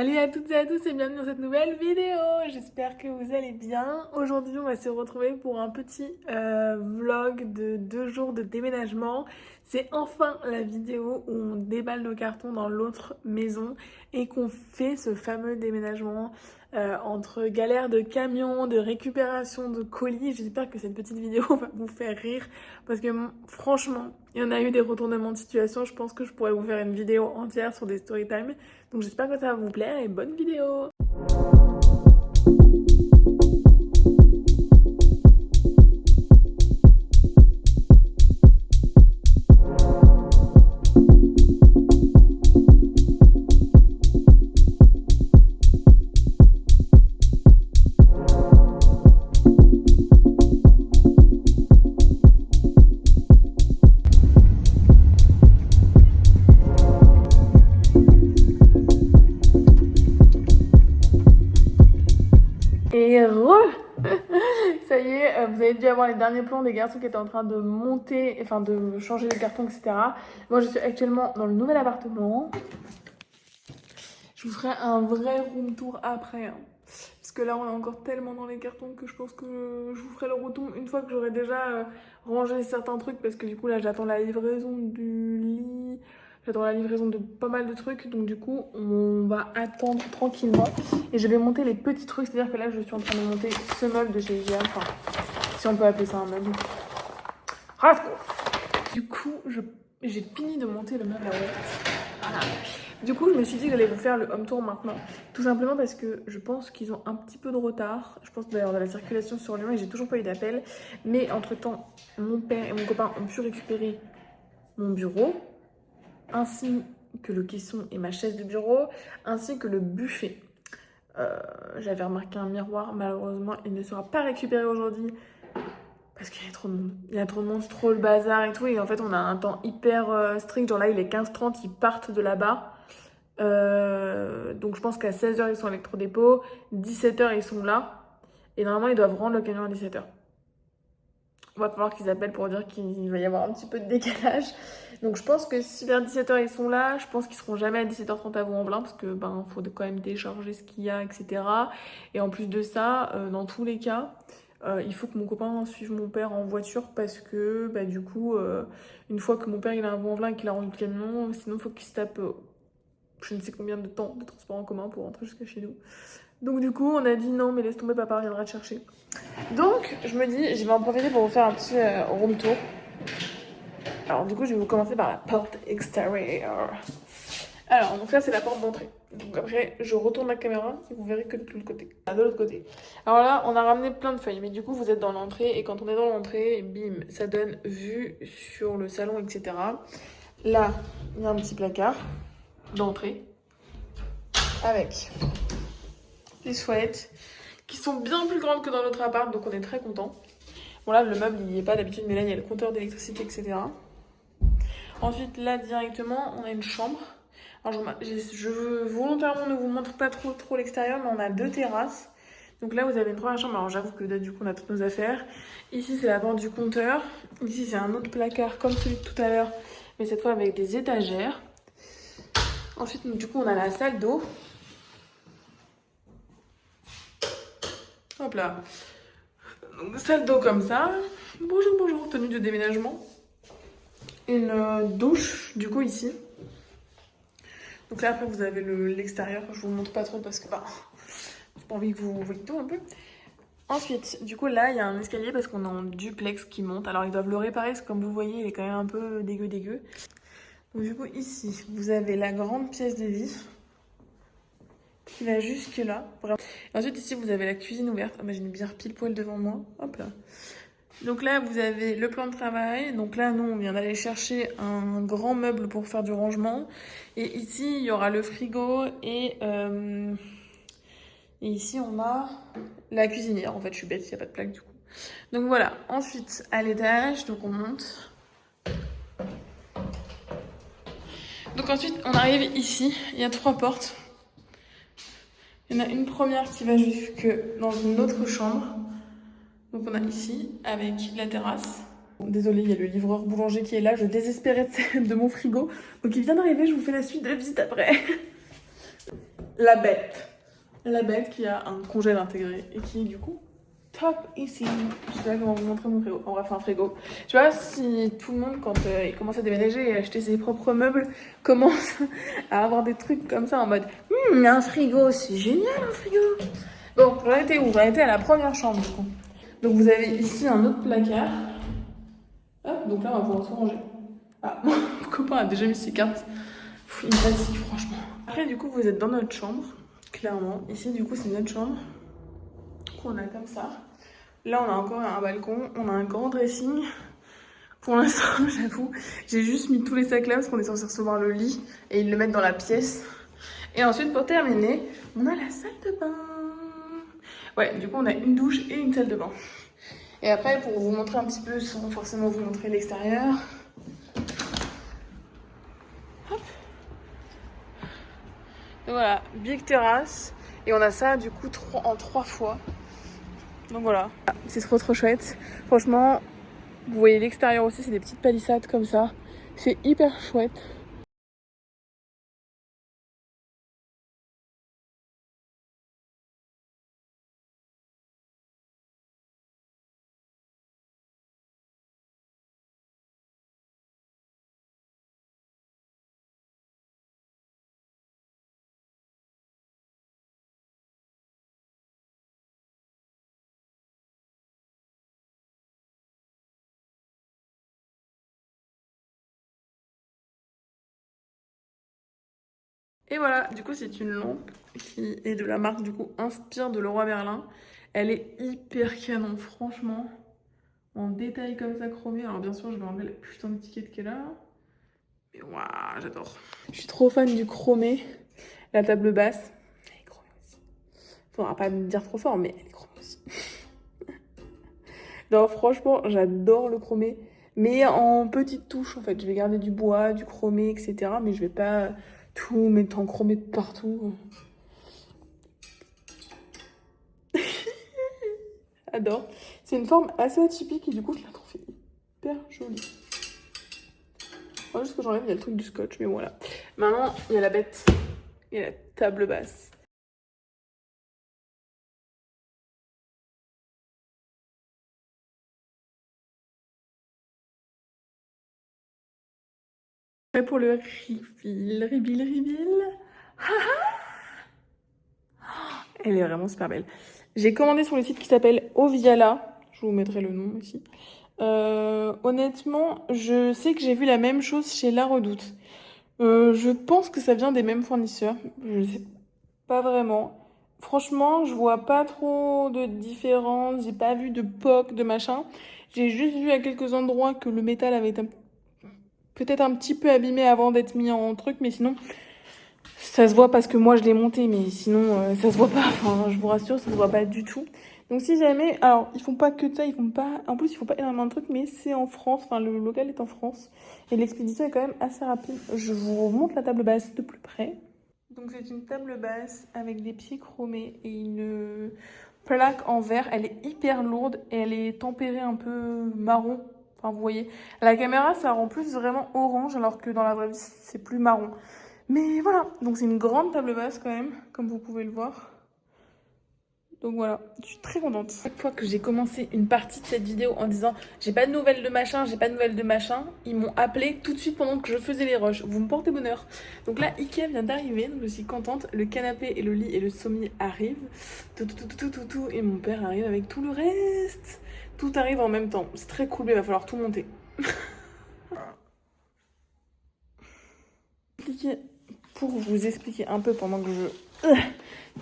Salut à toutes et à tous et bienvenue dans cette nouvelle vidéo. J'espère que vous allez bien. Aujourd'hui on va se retrouver pour un petit vlog de 2 jours de déménagement. C'est enfin la vidéo où on déballe nos cartons dans l'autre maison et qu'on fait ce fameux déménagement entre galère de camion, de récupération de colis. J'espère que cette petite vidéo va vous faire rire parce que franchement il y en a eu des retournements de situation. Je pense que je pourrais vous faire une vidéo entière sur des story time. Donc j'espère que ça va vous plaire et bonne vidéo. Et ça y est, vous avez dû avoir les derniers plans des garçons qui étaient en train de monter, enfin de changer les cartons, etc. Moi je suis actuellement dans le nouvel appartement. Je vous ferai un vrai room tour après, hein. Parce que là on est encore tellement dans les cartons que je pense que je vous ferai le retour une fois que j'aurai déjà rangé certains trucs. Parce que du coup là j'attends la livraison du lit, j'attends la livraison de pas mal de trucs. Donc du coup on va attendre tranquillement. Et je vais monter les petits trucs, c'est-à-dire que là je suis en train de monter ce meuble de chez Ikea. Enfin, si on peut appeler ça un meuble. Rasco. Du coup j'ai fini de monter le meuble à ouate. Voilà. Du coup, je me suis dit que j'allais vous faire le home tour maintenant. Tout simplement parce que je pense qu'ils ont un petit peu de retard. Je pense d'ailleurs de la circulation sur Lyon et j'ai toujours pas eu d'appel. Mais entre-temps, mon père et mon copain ont pu récupérer mon bureau, ainsi que le caisson et ma chaise de bureau, ainsi que le buffet. J'avais remarqué un miroir, malheureusement, il ne sera pas récupéré aujourd'hui. Parce qu'il y a trop de monde. Il y a trop de monde, c'est trop le bazar et tout. Et en fait, on a un temps hyper strict. Genre là, il est 15h30, ils partent de là-bas. Donc je pense qu'à 16h, ils sont à l'électrodépôt. 17h, ils sont là. Et normalement, ils doivent rendre le camion à 17h. On va falloir qu'ils appellent pour dire qu'il va y avoir un petit peu de décalage. Donc je pense que si vers 17h, ils sont là, je pense qu'ils seront jamais à 17h30 à Vaux-en-Velin. Parce que faut quand même décharger ce qu'il y a, etc. Et en plus de ça, dans tous les cas... il faut que mon copain suive mon père en voiture parce que du coup, une fois que mon père il a un Vaux-en-Velin et qu'il a rendu le camion, sinon il faut qu'il se tape je ne sais combien de temps de transport en commun pour rentrer jusqu'à chez nous. Donc du coup, on a dit non, mais laisse tomber, papa viendra te chercher. Donc je me dis, je vais en profiter pour vous faire un petit room tour. Alors du coup, je vais vous commencer par la porte extérieure. Alors, donc ça, c'est la porte d'entrée. Donc après, je retourne la caméra et vous verrez que de l'autre côté. Ah, de l'autre côté. Alors là, on a ramené plein de feuilles. Mais du coup, vous êtes dans l'entrée. Et quand on est dans l'entrée, bim, ça donne vue sur le salon, etc. Là, il y a un petit placard d'entrée. Avec des toilettes qui sont bien plus grandes que dans notre appart. Donc on est très content. Bon là, le meuble, il n'y est pas d'habitude. Mais là, il y a le compteur d'électricité, etc. Ensuite, là, directement, on a une chambre. Alors, je veux volontairement ne vous montre pas trop l'extérieur, mais on a 2 terrasses. Donc là, vous avez une première chambre. Alors, j'avoue que là, du coup, on a toutes nos affaires. Ici, c'est la porte du compteur. Ici, c'est un autre placard comme celui de tout à l'heure, mais cette fois avec des étagères. Ensuite, du coup, on a la salle d'eau. Hop là. Donc, salle d'eau comme ça. Bonjour, bonjour, tenue de déménagement. Une douche, du coup, ici. Donc là, après, vous avez l'extérieur. Je vous montre pas trop parce que j'ai pas envie que vous voyez tout un peu. Ensuite, du coup, là, il y a un escalier parce qu'on est en duplex qui monte. Alors, ils doivent le réparer parce que, comme vous voyez, il est quand même un peu dégueu. Donc, du coup, ici, vous avez la grande pièce de vie qui va jusque là. Vraiment. Et ensuite, ici, vous avez la cuisine ouverte. Ah, bah, j'ai une bière pile poil devant moi. Hop là. Donc là, vous avez le plan de travail. Donc là, nous, on vient d'aller chercher un grand meuble pour faire du rangement. Et ici, il y aura le frigo et ici, on a la cuisinière. En fait, je suis bête, il n'y a pas de plaque du coup. Donc voilà. Ensuite, à l'étage, donc on monte. Donc ensuite, on arrive ici. Il y a 3 portes. Il y en a une première qui va jusque dans une autre chambre. Donc on a ici, avec la terrasse. Désolée, il y a le livreur boulanger qui est là, je désespérais de mon frigo. Donc il vient d'arriver, je vous fais la suite de la visite après. la bête. La bête qui a un congèle intégré et qui est du coup top ici. Je sais pas comment vous montrer mon frigo. En bref, un frigo. Tu vois, si tout le monde, quand il commence à déménager et acheter ses propres meubles, commence à avoir des trucs comme ça en mode un frigo, c'est génial un frigo. Bon, j'en étais où? J'en étais à la première chambre du coup. Donc vous avez ici un autre placard. Hop, donc là on va pouvoir tout ranger. Ah, mon copain a déjà mis ses cartes. Il me fatigue franchement. Après du coup vous êtes dans notre chambre, clairement. Ici du coup c'est notre chambre. Qu'on a comme ça. Là on a encore un balcon, on a un grand dressing. Pour l'instant j'avoue, j'ai juste mis tous les sacs là parce qu'on est censé recevoir le lit et ils le mettent dans la pièce. Et ensuite pour terminer, on a la salle de bain. Ouais, du coup on a une douche et une salle de bain. Et après, pour vous montrer un petit peu, sans forcément vous montrer l'extérieur. Hop. Donc voilà, big terrasse. Et on a ça du coup en 3 fois. Donc voilà, c'est trop chouette. Franchement, vous voyez l'extérieur aussi, c'est des petites palissades comme ça. C'est hyper chouette. Et voilà, du coup c'est une lampe qui est de la marque du coup Inspire de Leroy Merlin. Elle est hyper canon, franchement. En détail comme ça chromé. Alors bien sûr je vais enlever la putain d'étiquette qu'elle a. Mais waouh, j'adore. Je suis trop fan du chromé. La table basse, elle est chromée aussi. Faudra pas me dire trop fort, mais elle est chromée aussi. Non, franchement, j'adore le chromé. Mais en petites touches, en fait. Je vais garder du bois, du chromé, etc. Mais je vais pas tout mettre en chromé de partout. J'adore. C'est une forme assez atypique et du coup, je la trouve hyper jolie. Juste que j'enlève, il y a le truc du scotch, mais voilà. Maintenant, il y a la bête. Il y a la table basse. Prêt pour le reveal. Elle est vraiment super belle. J'ai commandé sur le site qui s'appelle Oviala. Je vous mettrai le nom aussi. Honnêtement, je sais que j'ai vu la même chose chez La Redoute. Je pense que ça vient des mêmes fournisseurs. Je sais pas vraiment. Franchement, je vois pas trop de différence. J'ai pas vu de POC, de machin. J'ai juste vu à quelques endroits que le métal avait été peut-être un petit peu abîmé avant d'être mis en truc, mais sinon, ça se voit parce que moi je l'ai monté, mais sinon ça se voit pas. Enfin, je vous rassure, ça se voit pas du tout. Donc si jamais, alors ils font pas que ça, ils font pas, en plus ils font pas énormément de trucs, mais c'est en France. Enfin, le local est en France et l'expédition est quand même assez rapide. Je vous montre la table basse de plus près. Donc c'est une table basse avec des pieds chromés et une plaque en verre. Elle est hyper lourde et elle est tempérée un peu marron. Enfin, vous voyez, à la caméra ça rend plus vraiment orange alors que dans la vraie vie c'est plus marron. Mais voilà, donc c'est une grande table basse quand même, comme vous pouvez le voir. Donc voilà, je suis très contente. Chaque fois que j'ai commencé une partie de cette vidéo en disant j'ai pas de nouvelles de machin, j'ai pas de nouvelles de machin, ils m'ont appelé tout de suite pendant que je faisais les rushs. Vous me portez bonheur. Donc là, Ikea vient d'arriver, donc je suis contente. Le canapé et le lit et le sommier arrivent. Tout. Et mon père arrive avec tout le reste. Tout arrive en même temps. C'est très cool, mais il va falloir tout monter. Pour vous expliquer un peu pendant que je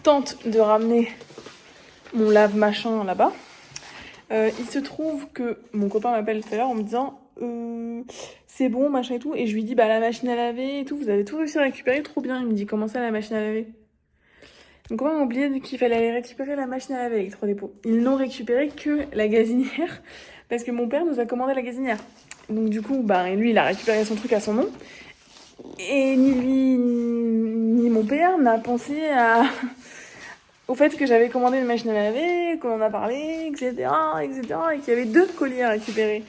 tente de ramener mon lave-machin là-bas. Il se trouve que mon copain m'appelle tout à l'heure en me disant c'est bon, machin et tout. Et je lui dis bah la machine à laver et tout, vous avez tout réussi à récupérer, trop bien. Il me dit comment ça la machine à laver? Donc on a oublié qu'il fallait aller récupérer la machine à laver électrodépôt. Ils n'ont récupéré que la gazinière parce que mon père nous a commandé la gazinière. Donc du coup, bah lui il a récupéré son truc à son nom. Et ni lui ni mon père n'a pensé au fait que j'avais commandé une machine à laver, qu'on en a parlé, etc. Et qu'il y avait 2 colis à récupérer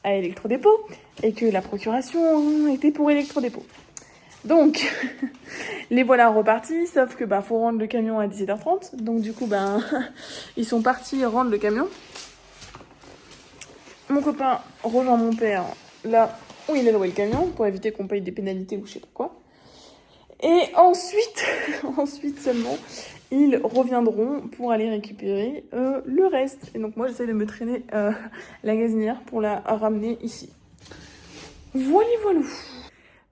à électrodépôt et que la procuration était pour électrodépôt. Donc, les voilà repartis, sauf que faut rendre le camion à 17h30. Donc du coup, ils sont partis rendre le camion. Mon copain rejoint mon père là où il a loué le camion pour éviter qu'on paye des pénalités ou je sais pas quoi. Et ensuite, ensuite seulement, ils reviendront pour aller récupérer le reste. Et donc moi, j'essaie de me traîner la gazinière pour la ramener ici. Voilà, voilà.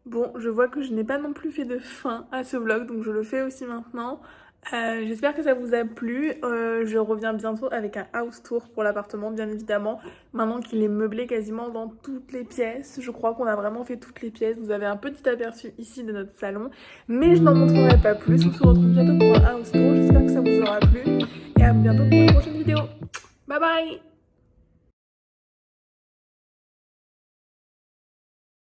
Bon, je vois que je n'ai pas non plus fait de fin à ce vlog, donc je le fais aussi maintenant. J'espère que ça vous a plu. Je reviens bientôt avec un house tour pour l'appartement, bien évidemment. Maintenant qu'il est meublé quasiment dans toutes les pièces. Je crois qu'on a vraiment fait toutes les pièces. Vous avez un petit aperçu ici de notre salon. Mais je n'en montrerai pas plus. On se retrouve bientôt pour un house tour. J'espère que ça vous aura plu. Et à bientôt pour une prochaine vidéo. Bye bye!